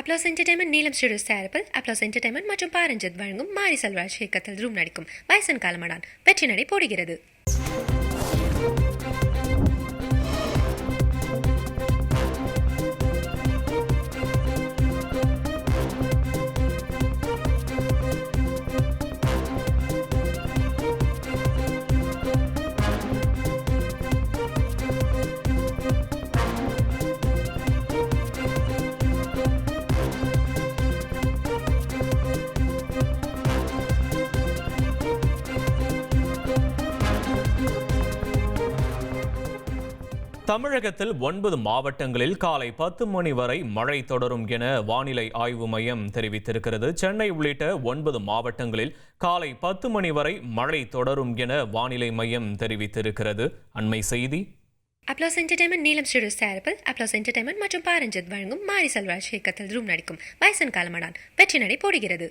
Applause entertainment நீலம் studios தயாரிப்பில் applause entertainment மற்றும் பாரஞ்சித் வழங்கும் மாரி செல்வராஜ் இயக்கத்தில் ரூம் நடிக்கும் வயசன் காலமடான் வெற்றி நடை போடுகிறது. தமிழகத்தில் 9 மாவட்டங்களில் காலை 10 மணி வரை மழை தொடரும் என வானிலை ஆய்வு மையம் தெரிவித்திருக்கிறது. சென்னை உள்ளிட்ட 9 மாவட்டங்களில் காலை 10 மணி வரை மழை தொடரும் என வானிலை மையம் தெரிவித்திருக்கிறது. அண்மை செய்தி. அப்ளாஸ் என்டர்டைன்மெண்ட் நீலம் ஸ்டுடியோஸ் தயாரிப்பில் அப்ளாஸ் என்டர்டைன்மெண்ட் மற்றும் பாரஞ்சித் வழங்கும் மாரி செல்வராஜ் இயக்கத்தில் ரூம் நடிக்கும் வயசன் காலமடான் வெற்றி நடை போடுகிறது.